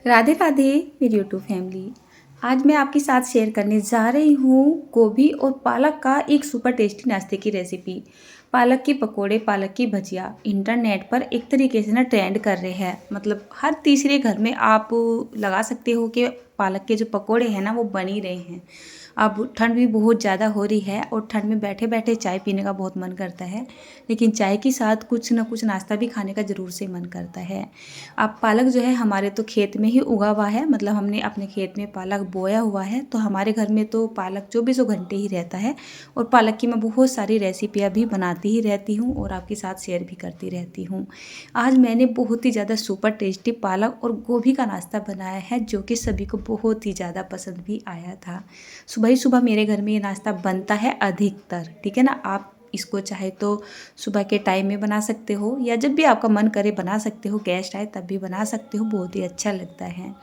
राधे राधे मेरी YouTube family. आज मैं आपके साथ शेयर करने जा रही हूँ गोभी और पालक का एक सुपर टेस्टी नाश्ते की रेसिपी। पालक के पकोड़े, पालक की भजिया इंटरनेट पर एक तरीके से ना ट्रेंड कर रहे हैं। मतलब हर तीसरे घर में आप लगा सकते हो कि पालक के जो पकोड़े हैं ना वो बन ही रहे हैं। अब ठंड भी बहुत ज़्यादा हो रही है और ठंड में बैठे बैठे चाय पीने का बहुत मन करता है, लेकिन चाय के साथ कुछ ना कुछ नाश्ता भी खाने का ज़रूर से मन करता है। अब पालक जो है हमारे तो खेत में ही उगा हुआ है, मतलब हमने अपने खेत में पालक बोया हुआ है, तो हमारे घर में तो पालक 24 घंटे ही रहता है। और पालक की मैं बहुत सारी रेसिपियाँ भी बनाती ही रहती हूँ और आपके साथ शेयर भी करती रहती हूँ। आज मैंने बहुत ही ज़्यादा सुपर टेस्टी पालक और गोभी का नाश्ता बनाया है, जो कि सभी को बहुत ही ज़्यादा पसंद भी आया था। सुबह ही सुबह मेरे घर में ये नाश्ता बनता है अधिकतर, ठीक है ना। आप इसको चाहे तो सुबह के टाइम में बना सकते हो या जब भी आपका मन करे बना सकते हो, गेस्ट आए तब भी बना सकते हो, बहुत ही अच्छा लगता है।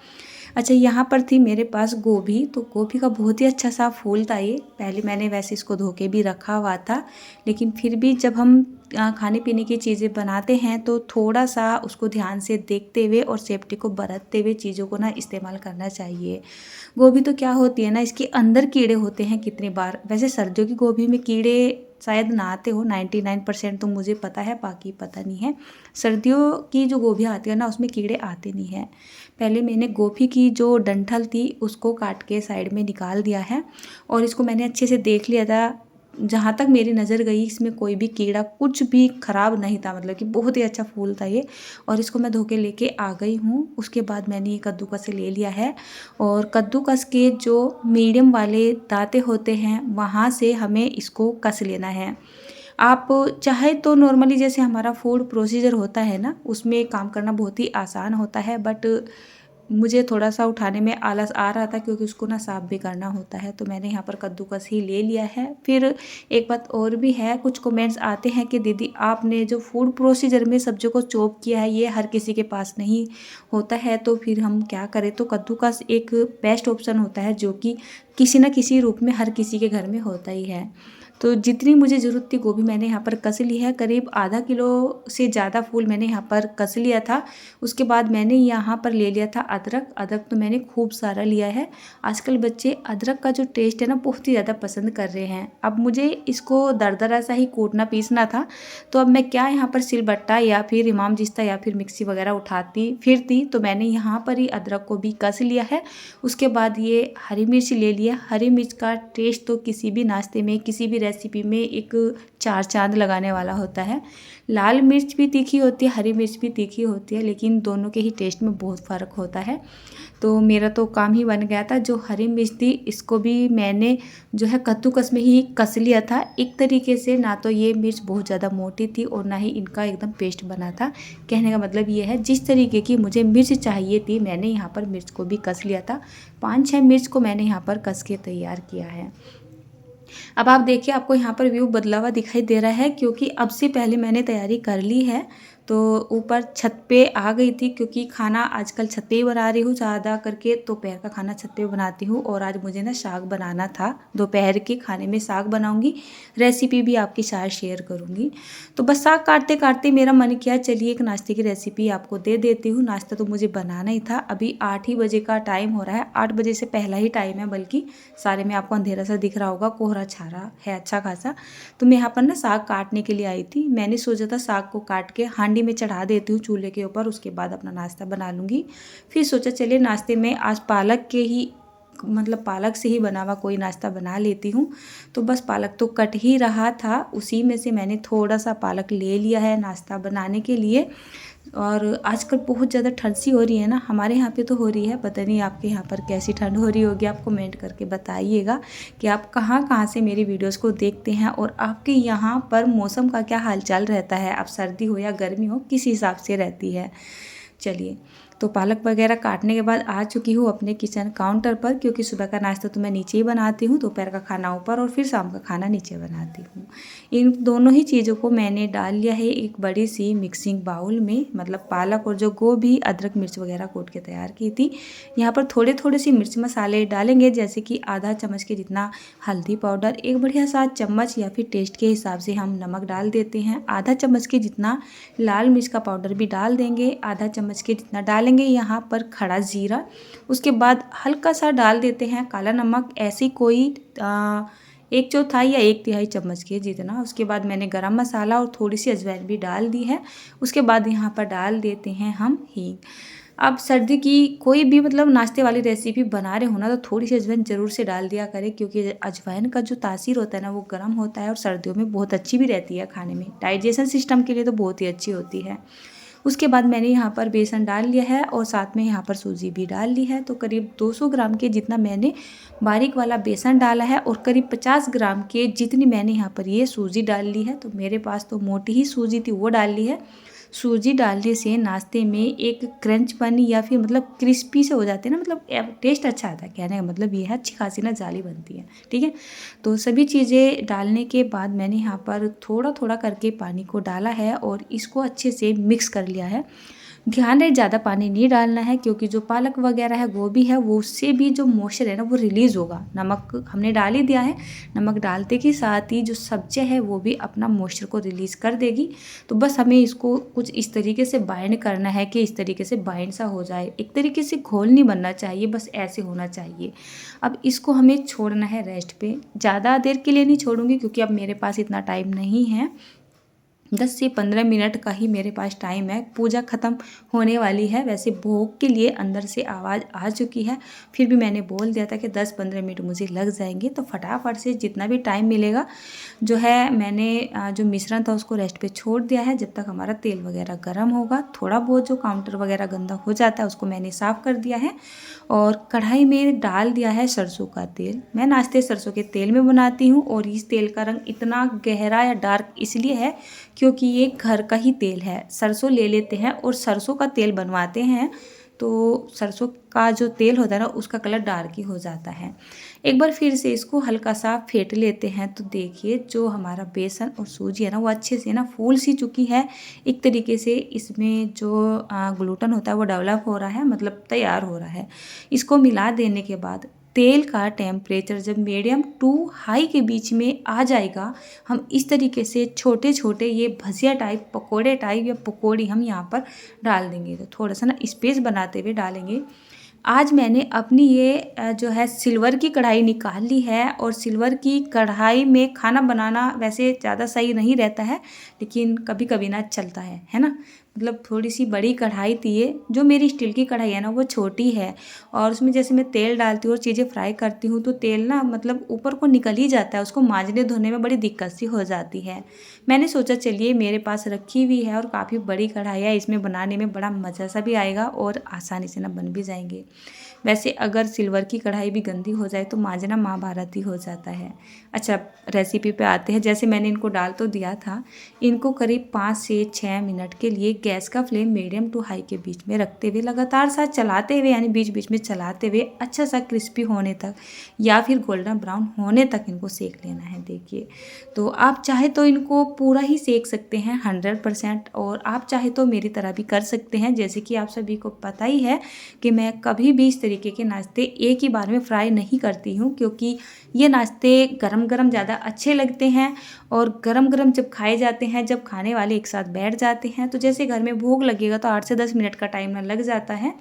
अच्छा, यहाँ पर थी मेरे पास गोभी, तो गोभी का बहुत ही अच्छा सा फूल था ये। पहले मैंने वैसे इसको धो के भी रखा हुआ था, लेकिन फिर भी जब हम खाने पीने की चीज़ें बनाते हैं तो थोड़ा सा उसको ध्यान से देखते हुए और सेफ्टी को बरतते हुए चीज़ों को ना इस्तेमाल करना चाहिए। गोभी तो क्या होती है ना, इसके अंदर कीड़े होते हैं कितनी बार। वैसे सर्दियों की गोभी में कीड़े शायद ना आते हो, 99% तो मुझे पता है, बाकी पता नहीं है। सर्दियों की जो गोभियाँ आती है ना उसमें कीड़े आते नहीं हैं। पहले मैंने गोभी की जो डंठल थी उसको काट के साइड में निकाल दिया है और इसको मैंने अच्छे से देख लिया था। जहाँ तक मेरी नज़र गई इसमें कोई भी कीड़ा कुछ भी ख़राब नहीं था, मतलब कि बहुत ही अच्छा फूल था ये। और इसको मैं धो के लेके आ गई हूँ। उसके बाद मैंने ये कद्दूकस से ले लिया है और कद्दूकस के जो मीडियम वाले दांते होते हैं वहाँ से हमें इसको कस लेना है। आप चाहे तो नॉर्मली जैसे हमारा फूड प्रोसीजर होता है ना उसमें काम करना बहुत ही आसान होता है, बट मुझे थोड़ा सा उठाने में आलस आ रहा था क्योंकि उसको ना साफ़ भी करना होता है, तो मैंने यहाँ पर कद्दूकस ही ले लिया है। फिर एक बात और भी है, कुछ कमेंट्स आते हैं कि दीदी आपने जो फूड प्रोसीजर में सब्जियों को चॉप किया है ये हर किसी के पास नहीं होता है, तो फिर हम क्या करें। तो कद्दूकस एक बेस्ट ऑप्शन होता है जो कि किसी न किसी रूप में हर किसी के घर में होता ही है। तो जितनी मुझे ज़रूरत थी गोभी मैंने यहाँ पर कस ली है, करीब आधा किलो से ज़्यादा फूल मैंने यहाँ पर कस लिया था। उसके बाद मैंने यहाँ पर ले लिया था अदरक। अदरक तो मैंने खूब सारा लिया है। आजकल बच्चे अदरक का जो टेस्ट है ना बहुत ही ज़्यादा पसंद कर रहे हैं। अब मुझे इसको दरदरा सा ही कूटना पीसना था, तो अब मैं क्या यहाँ पर सिलबट्टा या फिर इमाम जिस्ता या फिर मिक्सी वगैरह उठाती फिरती, तो मैंने यहाँ पर ही अदरक को भी कस लिया है। उसके बाद ये हरी मिर्च ले लिया। हरी मिर्च का टेस्ट तो किसी भी नाश्ते में किसी भी रेसिपी में एक चार चांद लगाने वाला होता है। लाल मिर्च भी तीखी होती है, हरी मिर्च भी तीखी होती है, लेकिन दोनों के ही टेस्ट में बहुत फ़र्क होता है। तो मेरा तो काम ही बन गया था। जो हरी मिर्च थी इसको भी मैंने जो है कद्दूकस में ही कस लिया था एक तरीके से। ना तो ये मिर्च बहुत ज़्यादा मोटी थी और ना ही इनका एकदम पेस्ट बना था। कहने का मतलब ये है जिस तरीके की मुझे मिर्च चाहिए थी मैंने यहाँ पर मिर्च को भी कस लिया था। 5-6 मिर्च को मैंने यहाँ पर कस के तैयार किया है। अब आप देखिए आपको यहाँ पर व्यू बदला हुआ दिखाई दे रहा है क्योंकि अब से पहले मैंने तैयारी कर ली है। तो ऊपर छत पे आ गई थी क्योंकि खाना आजकल छत पे ही बना रही हूँ ज़्यादा करके। दोपहर का खाना छत पे बनाती हूँ और आज मुझे ना साग बनाना था। दोपहर के खाने में साग बनाऊँगी, रेसिपी भी आपके साथ शेयर करूँगी। तो बस साग काटते काटते मेरा मन किया चलिए एक नाश्ते की रेसिपी आपको दे देती हूँ। नाश्ता तो मुझे बनाना ही था। अभी 8 ही बजे का टाइम हो रहा है, 8 बजे से पहला ही टाइम है, बल्कि सारे में आपको अंधेरा सा दिख रहा होगा, कोहरा छा रहा है अच्छा खासा। तो मैं यहाँ पर ना साग काटने के लिए आई थी। मैंने सोचा था साग को काट के हांडी में चढ़ा देती हूँ चूल्हे के ऊपर, उसके बाद अपना नाश्ता बना लूँगी। फिर सोचा चलिए नाश्ते में आज पालक के ही मतलब पालक से ही बना हुआ कोई नाश्ता बना लेती हूँ। तो बस पालक तो कट ही रहा था, उसी में से मैंने थोड़ा सा पालक ले लिया है नाश्ता बनाने के लिए। और आजकल बहुत ज़्यादा ठंड सी हो रही है ना, हमारे यहाँ पे तो हो रही है, पता नहीं आपके यहाँ पर कैसी ठंड हो रही होगी। आप कमेंट करके बताइएगा कि आप कहाँ कहाँ से मेरी वीडियोस को देखते हैं और आपके यहाँ पर मौसम का क्या हालचाल रहता है। आप सर्दी हो या गर्मी हो किस हिसाब से रहती है। चलिए, तो पालक वगैरह काटने के बाद आ चुकी हूँ अपने किचन काउंटर पर, क्योंकि सुबह का नाश्ता तो मैं नीचे ही बनाती हूँ, दोपहर का खाना ऊपर और फिर शाम का खाना नीचे बनाती हूँ। इन दोनों ही चीज़ों को मैंने डाल लिया है एक बड़ी सी मिक्सिंग बाउल में। मतलब पालक और जो गोभी अदरक मिर्च वगैरह कूट के तैयार की थी। यहाँ पर थोड़े थोड़े से मिर्च मसाले डालेंगे, जैसे कि आधा चम्मच के जितना हल्दी पाउडर, एक बढ़िया सा चम्मच या फिर टेस्ट के हिसाब से हम नमक डाल देते हैं, आधा चम्मच के जितना लाल मिर्च का पाउडर भी डाल देंगे, आधा चम्मच के जितना डालेंगे डालेंगे यहाँ पर खड़ा जीरा, उसके बाद हल्का सा डाल देते हैं काला नमक, ऐसी कोई 1/4 या 1/3 चम्मच के जितना। उसके बाद मैंने गरम मसाला और थोड़ी सी अजवाइन भी डाल दी है। उसके बाद यहाँ पर डाल देते हैं हम हींग। अब सर्दी की कोई भी मतलब नाश्ते वाली रेसिपी बना रहे हो ना, तो थोड़ी सी अजवाइन ज़रूर से डाल दिया करें, क्योंकि अजवाइन का जो तासीर होता है ना वो गर्म होता है और सर्दियों में बहुत अच्छी भी रहती है खाने में, डाइजेशन सिस्टम के लिए तो बहुत ही अच्छी होती है। उसके बाद मैंने यहाँ पर बेसन डाल लिया है और साथ में यहाँ पर सूजी भी डाल ली है। तो करीब 200 ग्राम के जितना मैंने बारीक वाला बेसन डाला है और करीब 50 ग्राम के जितनी मैंने यहाँ पर ये सूजी डाल ली है। तो मेरे पास तो मोटी ही सूजी थी, वो डाल ली है। सूजी डालने से नाश्ते में एक क्रंच बनी या फिर मतलब क्रिस्पी से हो जाते हैं ना, मतलब टेस्ट अच्छा आता है। कहने का मतलब ये है अच्छी खासी ना जाली बनती है। ठीक है, तो सभी चीज़ें डालने के बाद मैंने यहाँ पर थोड़ा थोड़ा करके पानी को डाला है और इसको अच्छे से मिक्स कर लिया है। ध्यान रहे ज़्यादा पानी नहीं डालना है, क्योंकि जो पालक वगैरह है गोभी है वो उससे भी जो मॉइस्चर है ना वो रिलीज़ होगा। नमक हमने डाल ही दिया है, नमक डालते के साथ ही जो सब्जी है वो भी अपना मॉइस्चर को रिलीज़ कर देगी। तो बस हमें इसको कुछ इस तरीके से बाइंड करना है कि इस तरीके से बाइंड सा हो जाए। एक तरीके से घोल नहीं बनना चाहिए, बस ऐसे होना चाहिए। अब इसको हमें छोड़ना है रेस्ट पे। ज़्यादा देर के लिए नहीं छोड़ूंगी, क्योंकि अब मेरे पास इतना टाइम नहीं है। 10 से 15 मिनट का ही मेरे पास टाइम है। पूजा ख़त्म होने वाली है। वैसे भोग के लिए अंदर से आवाज़ आ चुकी है, फिर भी मैंने बोल दिया था कि 10-15 मिनट मुझे लग जाएंगे। तो फटाफट से जितना भी टाइम मिलेगा जो है मैंने जो मिश्रण था उसको रेस्ट पे छोड़ दिया है, जब तक हमारा तेल वगैरह गर्म होगा। थोड़ा बहुत जो काउंटर वगैरह गंदा हो जाता है उसको मैंने साफ़ कर दिया है और कढ़ाई में डाल दिया है सरसों का तेल। मैं नाश्ते सरसों के तेल में बनाती हूँ और इस तेल का रंग इतना गहरा या डार्क इसलिए है क्योंकि ये घर का ही तेल है। सरसों ले लेते हैं और सरसों का तेल बनवाते हैं, तो सरसों का जो तेल होता है ना उसका कलर डार्क ही हो जाता है। एक बार फिर से इसको हल्का सा फेंट लेते हैं। तो देखिए जो हमारा बेसन और सूजी है ना वो अच्छे से ना फूल सी चुकी है। एक तरीके से इसमें जो ग्लूटन होता है वो डेवलप हो रहा है, मतलब तैयार हो रहा है। इसको मिला देने के बाद तेल का टेम्परेचर जब मीडियम टू हाई के बीच में आ जाएगा, हम इस तरीके से छोटे छोटे ये भजिया टाइप, पकोड़े टाइप या पकौड़ी हम यहाँ पर डाल देंगे। तो थोड़ा सा ना स्पेस बनाते हुए डालेंगे। आज मैंने अपनी ये जो है सिल्वर की कढ़ाई निकाल ली है और सिल्वर की कढ़ाई में खाना बनाना वैसे ज़्यादा सही नहीं रहता है, लेकिन कभी कभी ना चलता है ना। मतलब थोड़ी सी बड़ी कढ़ाई थी ये। जो मेरी स्टील की कढ़ाई है ना वो छोटी है और उसमें जैसे मैं तेल डालती हूँ और चीज़ें फ्राई करती हूँ तो तेल ना मतलब ऊपर को निकल ही जाता है, उसको मांजने धोने में बड़ी दिक्कत सी हो जाती है। मैंने सोचा चलिए मेरे पास रखी हुई है और काफ़ी बड़ी कढ़ाई है, इसमें बनाने में बड़ा मज़ा सा भी आएगा और आसानी से ना बन भी जाएंगे। वैसे अगर सिल्वर की कढ़ाई भी गंदी हो जाए तो मांजना महाभारत ही हो जाता है। अच्छा, रेसिपी पे आते हैं। जैसे मैंने इनको डाल तो दिया था, इनको करीब 5 से 6 मिनट के लिए गैस का फ्लेम मीडियम टू हाई के बीच में रखते हुए लगातार साथ चलाते हुए, यानी बीच बीच में चलाते हुए अच्छा सा क्रिस्पी होने तक या फिर गोल्डन ब्राउन होने तक इनको सेक लेना है। देखिए, तो आप चाहे तो इनको पूरा ही सेक सकते हैं 100%, और आप चाहे तो मेरी तरह भी कर सकते हैं। जैसे कि आप सभी को पता ही है कि मैं कभी भी इस तरीके के नाश्ते एक ही बार में फ्राई नहीं करती हूँ, क्योंकि ये नाश्ते गरम गरम ज़्यादा अच्छे लगते हैं और गरम गरम जब खाए जाते हैं, जब खाने वाले एक साथ बैठ जाते हैं, तो जैसे घर में भोग लगेगा तो 8 से 10 मिनट का टाइम ना लग जाता है।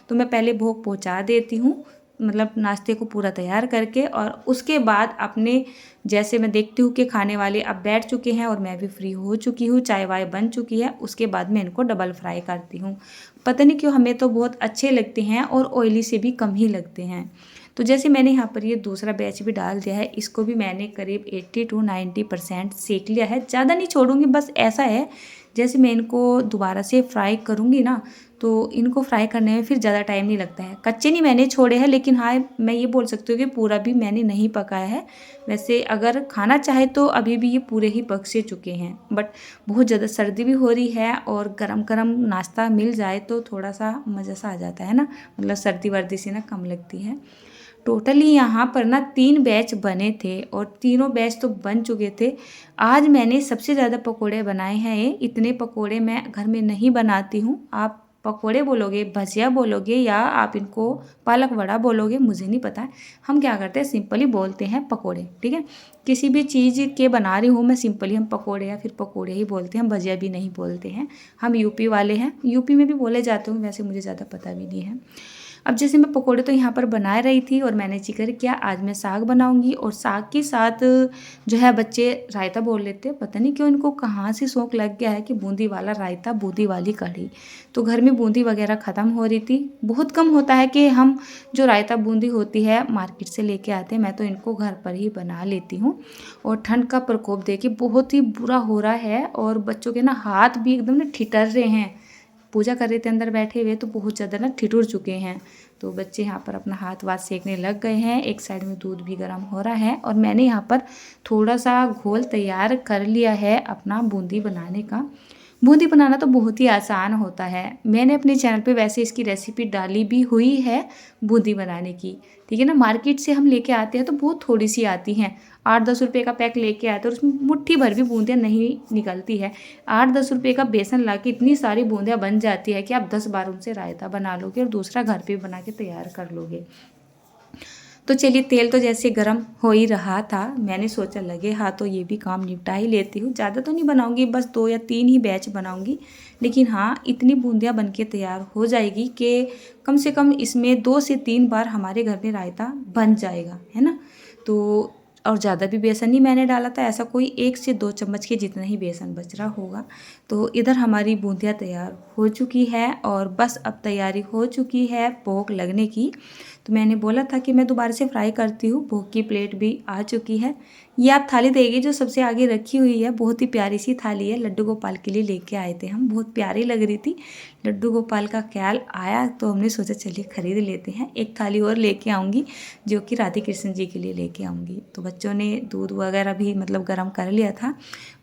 तो मैं पहले भोग पहुँचा देती हूँ, मतलब नाश्ते को पूरा तैयार करके, और उसके बाद अपने जैसे मैं देखती हूँ कि खाने वाले अब बैठ चुके हैं और मैं भी फ्री हो चुकी हूँ, चाय वाय बन चुकी है, उसके बाद मैं इनको डबल फ्राई करती हूँ। पता नहीं क्यों हमें तो बहुत अच्छे लगते हैं और ऑयली से भी कम ही लगते हैं। तो जैसे मैंने यहाँ पर ये दूसरा बैच भी डाल दिया है, इसको भी मैंने करीब 80 to 90% सेक लिया है। ज़्यादा नहीं छोड़ूंगी, बस ऐसा है जैसे मैं इनको दोबारा से फ्राई करूँगी ना तो इनको फ्राई करने में फिर ज़्यादा टाइम नहीं लगता है। कच्चे नहीं मैंने छोड़े हैं, लेकिन हाँ मैं ये बोल सकती हूँ कि पूरा भी मैंने नहीं पकाया है। वैसे अगर खाना चाहे तो अभी भी ये पूरे ही पक से चुके हैं, बट बहुत ज़्यादा सर्दी भी हो रही है और गरम गरम नाश्ता मिल जाए तो थोड़ा सा मज़ा सा आ जाता है ना, मतलब सर्दी वर्दी से ना कम लगती है। टोटली यहाँ पर ना 3 बैच बने थे और तीनों बैच तो बन चुके थे। आज मैंने सबसे ज़्यादा पकोड़े बनाए हैं। इतने पकोड़े मैं घर में नहीं बनाती हूँ। आप पकोड़े बोलोगे, भजिया बोलोगे, या आप इनको पालक वड़ा बोलोगे, मुझे नहीं पता है। हम क्या करते हैं, सिंपली बोलते हैं पकोड़े, ठीक है। किसी भी चीज़ के बना रही हूँ मैं, सिंपली हम पकोड़े या फिर पकोड़े ही बोलते हैं, हम भजिया भी नहीं बोलते हैं। हम यूपी वाले हैं, यूपी में भी बोले जाते हैं, वैसे मुझे ज़्यादा पता भी नहीं है। अब जैसे मैं पकोड़े तो यहाँ पर बना रही थी और मैंने जिक्र किया आज मैं साग बनाऊंगी, और साग के साथ जो है बच्चे रायता बोल लेते हैं। पता नहीं क्यों इनको कहाँ से शौक लग गया है कि बूंदी वाला रायता, बूंदी वाली कढ़ी। तो घर में बूंदी वगैरह ख़त्म हो रही थी, बहुत कम होता है कि हम जो रायता बूंदी होती है मार्केट से लेके आते हैं, मैं तो इनको घर पर ही बना लेती हूँ। और ठंड का प्रकोप देखिए बहुत ही बुरा हो रहा है, और बच्चों के ना हाथ भी एकदम ना ठिठर रहे हैं। पूजा कर रहे थे अंदर बैठे हुए, तो बहुत ज़्यादा ना ठिठुर चुके हैं। तो बच्चे यहाँ पर अपना हाथ वाथ सेकने लग गए हैं। एक साइड में दूध भी गर्म हो रहा है, और मैंने यहाँ पर थोड़ा सा घोल तैयार कर लिया है अपना बूंदी बनाने का। बूंदी बनाना तो बहुत ही आसान होता है, मैंने अपने चैनल पे वैसे इसकी रेसिपी डाली भी हुई है बूंदी बनाने की, ठीक है ना। मार्केट से हम लेके आते हैं तो बहुत थोड़ी सी आती हैं, 8-10 रुपये का पैक लेके आते हैं, और उसमें मुट्ठी भर भी बूंदियाँ नहीं निकलती है। 8-10 रुपये का बेसन ला के इतनी सारी बूंदियाँ बन जाती है कि आप 10 बार उनसे रायता बना लोगे और दूसरा घर पे बना के तैयार कर लोगे। तो चलिए, तेल तो जैसे गर्म हो ही रहा था, मैंने सोचा लगे हाँ तो ये भी काम निपटा ही लेती हूँ। ज़्यादा तो नहीं बनाऊँगी, बस 2 या 3 ही बैच बनाऊँगी, लेकिन हाँ इतनी बूंदियाँ बन के तैयार हो जाएगी कि कम से कम इसमें 2 से 3 बार हमारे घर में रायता बन जाएगा, है ना। तो और ज़्यादा भी बेसन नहीं मैंने डाला था, ऐसा कोई 1 से 2 चम्मच के जितना ही बेसन बच रहा होगा। तो इधर हमारी बूंदियाँ तैयार हो चुकी है, और बस अब तैयारी हो चुकी है भोग लगने की। तो मैंने बोला था कि मैं दोबारा से फ्राई करती हूँ। भोग की प्लेट भी आ चुकी है। ये आप थाली देखिए जो सबसे आगे रखी हुई है, बहुत ही प्यारी सी थाली है, लड्डू गोपाल के लिए लेके आए थे हम, बहुत प्यारी लग रही थी। लड्डू गोपाल का ख्याल आया तो हमने सोचा चलिए खरीद लेते हैं। एक थाली और लेके आऊँगी जो कि राधे कृष्ण जी के लिए लेके आऊँगी। तो बच्चों ने दूध वगैरह भी मतलब गर्म कर लिया था,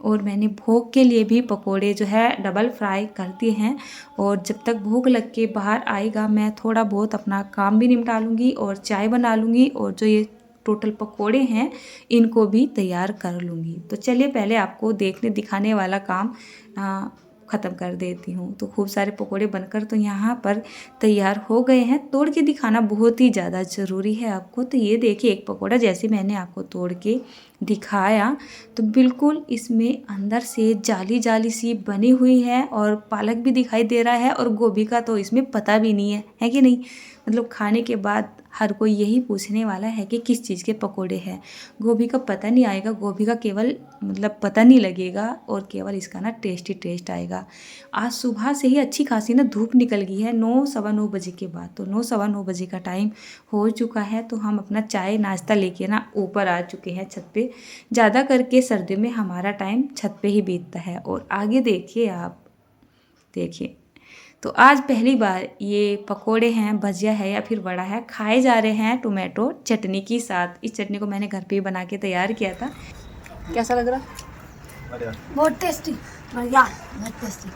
और मैंने भोग के लिए भी पकोड़े जो है डबल फ्राई कर दिए हैं। और जब तक भोग लग के बाहर आएगा मैं थोड़ा बहुत अपना काम भी निपटा लूँगी और चाय बना लूँगी, और जो ये टोटल पकोड़े हैं इनको भी तैयार कर लूँगी। तो चलिए पहले आपको दिखाने वाला काम ख़त्म कर देती हूँ। तो खूब सारे पकोड़े बनकर तो यहाँ पर तैयार हो गए हैं। तोड़ के दिखाना बहुत ही ज़्यादा ज़रूरी है आपको। तो ये देखिए एक पकोड़ा जैसे मैंने आपको तोड़ के दिखाया, तो बिल्कुल इसमें अंदर से जाली जाली सी बनी हुई है, और पालक भी दिखाई दे रहा है, और गोभी का तो इसमें पता भी नहीं है कि नहीं। मतलब खाने के बाद हर कोई यही पूछने वाला है कि किस चीज़ के पकोड़े हैं। गोभी का पता नहीं आएगा, गोभी का केवल मतलब पता नहीं लगेगा, और केवल इसका ना टेस्ट ही टेस्ट आएगा। आज सुबह से ही अच्छी खासी ना धूप निकल गई है, 9-9:15 बजे के बाद। तो 9-9:15 बजे का टाइम हो चुका है, तो हम अपना चाय नाश्ता लेके ना ऊपर आ चुके हैं छत पे। ज़्यादा करके सर्दियों में हमारा टाइम छत पे ही बीतता है। और आगे देखिए आप, देखिए तो आज पहली बार ये पकोड़े हैं, भजिया है या फिर वड़ा है, खाए जा रहे हैं टोमेटो चटनी के साथ। इस चटनी को मैंने घर पे ही बना के तैयार किया था। कैसा लग रहा? बहुत टेस्टी, बढ़िया, बहुत टेस्टी।